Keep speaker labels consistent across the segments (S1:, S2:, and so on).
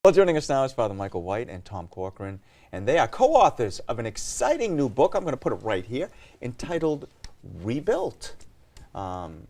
S1: Well, joining us now is Father Michael White and Tom Corcoran, and they are co-authors of an exciting new book, I'm going to put it right here, entitled Rebuilt. And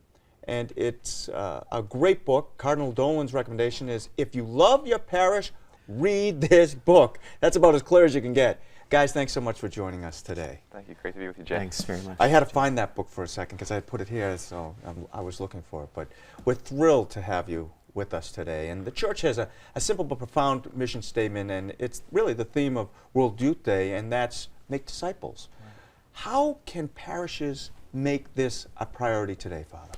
S1: it's a great book. Cardinal Dolan's recommendation is, if you love your parish, read this book. That's about as clear as you can get. Guys, thanks so much for joining us today.
S2: Thank you. Great to be with you, Jay.
S3: Thanks very much.
S1: I had to find that book for a second because I had put it here, so I was looking for it. But we're thrilled to have you with us today. And the church has a simple but profound mission statement, and it's really the theme of World Youth Day, and that's make disciples. Right. How can parishes make this a priority today, Father?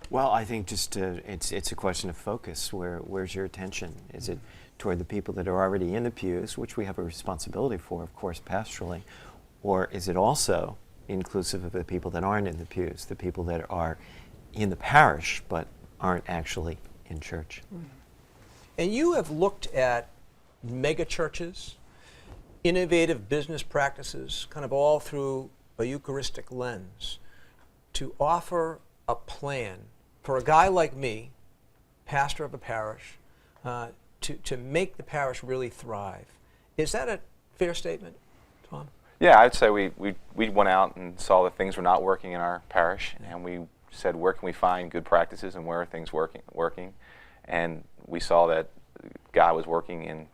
S3: Well, I think just it's a question of focus. Where's your attention? Is it toward the people that are already in the pews, which we have a responsibility for, of course, pastorally, or is it also inclusive of the people that aren't in the pews, the people that are in the parish but aren't actually in church?
S4: And you have looked at mega churches, innovative business practices, kind of all through a Eucharistic lens, to offer a plan for a guy like me, pastor of a parish, to make the parish really thrive. Is that a fair statement, Tom?
S2: Yeah, I'd say we went out and saw that things were not working in our parish, and we said, where can we find good practices and where are things working? And we saw that God was working in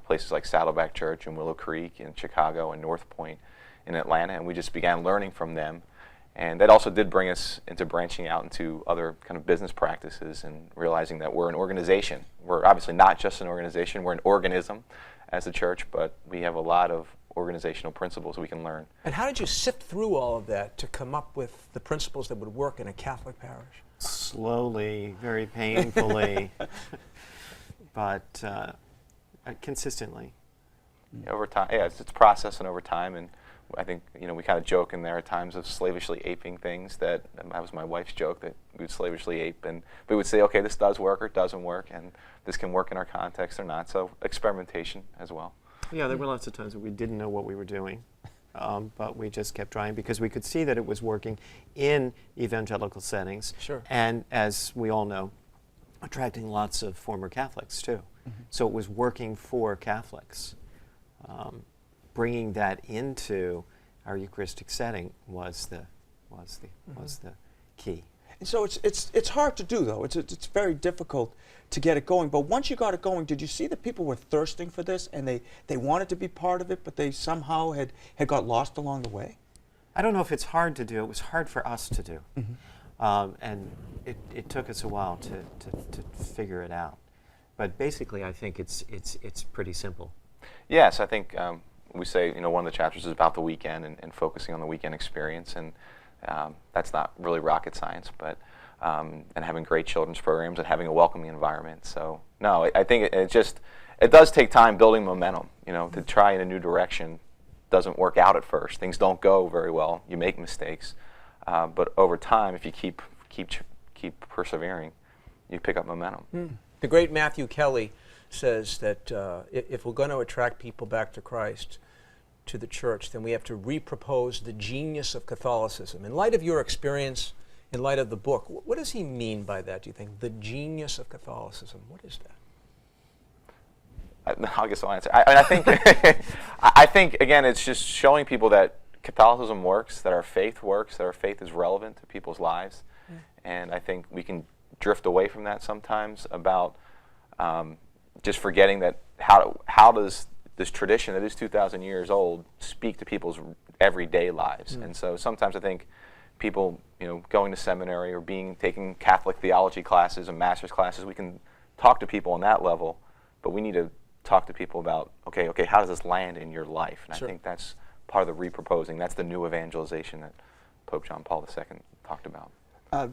S2: places like Saddleback Church and Willow Creek in Chicago and North Point in Atlanta, and we just began learning from them. And that also did bring us into branching out into other kind of business practices and realizing that we're an organization. We're obviously not just an organization, we're an organism as a church, but we have a lot of organizational principles we can learn.
S4: And how did you sift through all of that to come up with the principles that would work in a Catholic parish?
S3: Slowly, very painfully, but consistently.
S2: Over time, yeah, it's a process and over time, and I think, we kind of joke in there at times of slavishly aping things. That was my wife's joke, that we would slavishly ape, and we would say, okay, this does work or it doesn't work, and this can work in our context or not. So experimentation as well.
S3: Yeah, there were lots of times that we didn't know what we were doing, but we just kept trying because we could see that it was working in evangelical settings.
S4: Sure.
S3: And as we all know, attracting lots of former Catholics too. Mm-hmm. So it was working for Catholics. Bringing that into our Eucharistic setting was the key.
S1: And so it's hard to do, though. It's very difficult to get it going. But once you got it going, did you see that people were thirsting for this and they wanted to be part of it, but they somehow had got lost along the way?
S3: I don't know if it's hard to do. It was hard for us to do. Mm-hmm. And it took us a while to figure it out. But basically, I think it's pretty simple. Yes,
S2: I think we say, one of the chapters is about the weekend and focusing on the weekend experience, and that's not really rocket science, but and having great children's programs and having a welcoming environment. So no, I think it does take time building momentum. To try in a new direction doesn't work out at first. Things don't go very well. You make mistakes, but over time, if you keep persevering, you pick up momentum.
S4: The great Matthew Kelly says that if we're going to attract people back to Christ, to the church, then we have to repropose the genius of Catholicism. In light of your experience, in light of the book, what does he mean by that, do you think? The genius of Catholicism, what is that?
S2: I guess I'll answer. I think, I think, again, it's just showing people that Catholicism works, that our faith works, that our faith is relevant to people's lives. And I think we can drift away from that sometimes about just forgetting that how does this tradition that is 2,000 years old speak to people's everyday lives. And so sometimes I think people, going to seminary or taking Catholic theology classes and master's classes, we can talk to people on that level, but we need to talk to people about, okay, how does this land in your life? And
S4: Sure.
S2: I think that's part of the reproposing. That's the new evangelization that Pope John Paul II talked about.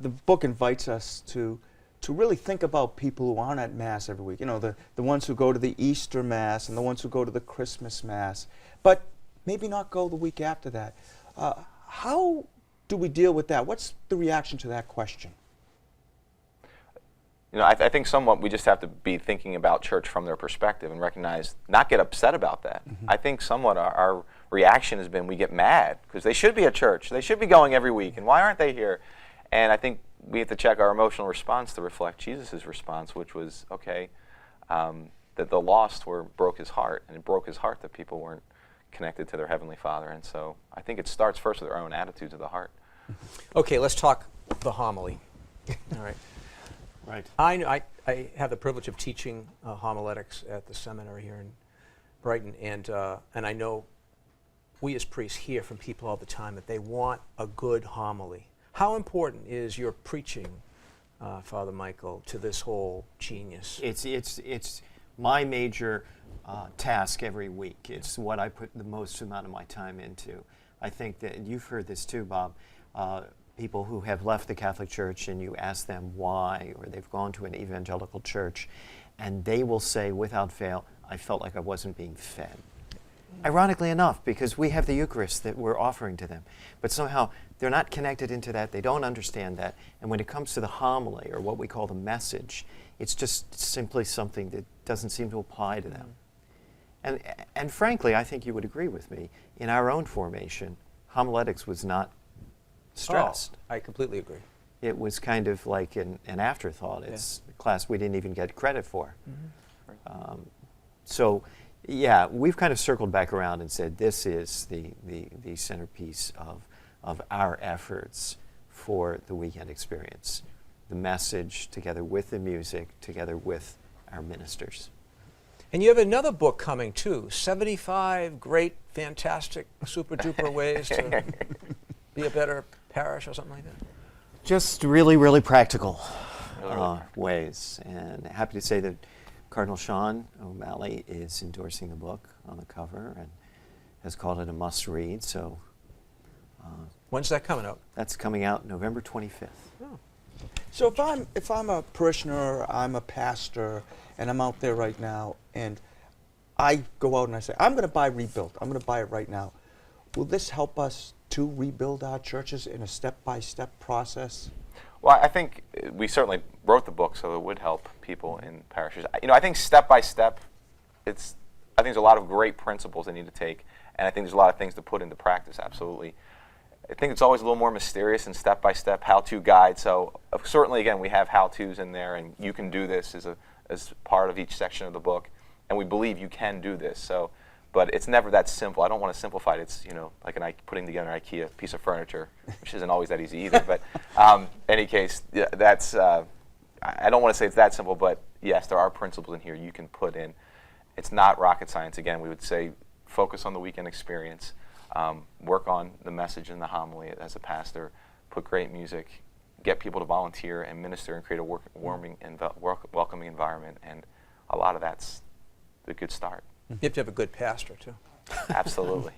S1: The book invites us to really think about people who aren't at Mass every week. The ones who go to the Easter Mass and the ones who go to the Christmas Mass, but maybe not go the week after that. How do we deal with that? What's the reaction to that question?
S2: I think somewhat we just have to be thinking about church from their perspective and recognize, not get upset about that. Mm-hmm. I think somewhat our reaction has been we get mad because they should be at church. They should be going every week, and why aren't they here? And I think we have to check our emotional response to reflect Jesus' response, which was, okay, that the lost broke his heart, and it broke his heart that people weren't connected to their Heavenly Father. And so I think it starts first with our own attitudes of the heart.
S4: Okay, let's talk the homily. All right.
S3: Right.
S4: I have the privilege of teaching homiletics at the seminary here in Brighton, and I know we as priests hear from people all the time that they want a good homily. How important is your preaching, Father Michael, to this whole genius?
S3: It's my major task every week. It's what I put the most amount of my time into. I think that, and you've heard this too, Bob, people who have left the Catholic Church and you ask them why, or they've gone to an evangelical church, and they will say without fail, I felt like I wasn't being fed. Ironically enough, because we have the Eucharist that we're offering to them. But somehow they're not connected into that, they don't understand that, and when it comes to the homily, or what we call the message, it's just simply something that doesn't seem to apply to them. And frankly, I think you would agree with me, in our own formation, homiletics was not stressed.
S4: Oh, I completely agree.
S3: It was kind of like an afterthought. It's a class we didn't even get credit for. So, yeah, we've kind of circled back around and said this is the centerpiece of our efforts for the weekend experience. The message together with the music, together with our ministers.
S4: And you have another book coming too, 75 great, fantastic, super duper ways to be a better parish or something like that.
S3: Just really, really practical
S2: Really.
S3: ways. And happy to say that Cardinal Sean O'Malley is endorsing the book on the cover and has called it a must-read. So
S4: When's that coming out?
S3: that's coming out November 25th.
S4: Oh.
S1: So if I'm a parishioner, I'm a pastor, and I'm out there right now, and I go out and I say, I'm going to buy Rebuilt. I'm going to buy it right now. Will this help us to rebuild our churches in a step-by-step process?
S2: Well, I think we certainly wrote the book so it would help people in parishes. I think step by step, I think there's a lot of great principles they need to take, and I think there's a lot of things to put into practice, absolutely. I think it's always a little more mysterious and step-by-step how-to guide. So certainly, again, we have how-tos in there, and you can do this as part of each section of the book, and we believe you can do this. So, but it's never that simple. I don't want to simplify it. It's like putting together an IKEA piece of furniture, which isn't always that easy either. But in any case, that's I don't want to say it's that simple, but yes, there are principles in here you can put in. It's not rocket science. Again, we would say focus on the weekend experience. Work on the message in the homily as a pastor, put great music, get people to volunteer and minister and create a warming and welcoming environment, and a lot of that's the good start.
S4: You have to have a good pastor too.
S2: Absolutely.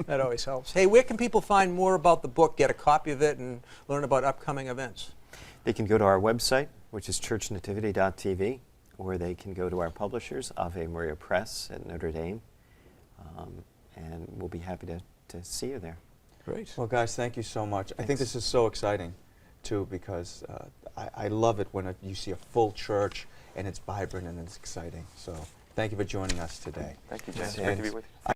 S4: That always helps. Hey, where can people find more about the book, get a copy of it, and learn about upcoming events?
S3: They can go to our website, which is churchnativity.tv, or they can go to our publishers, Ave Maria Press at Notre Dame, and we'll be happy to see you there.
S4: Great.
S1: Well, guys, thank you so much. I think this is so exciting, too, because I love it when you see a full church and it's vibrant and it's exciting. So thank you for joining us today.
S2: Thank you, Jen.
S3: Yes,
S2: Great to be with you.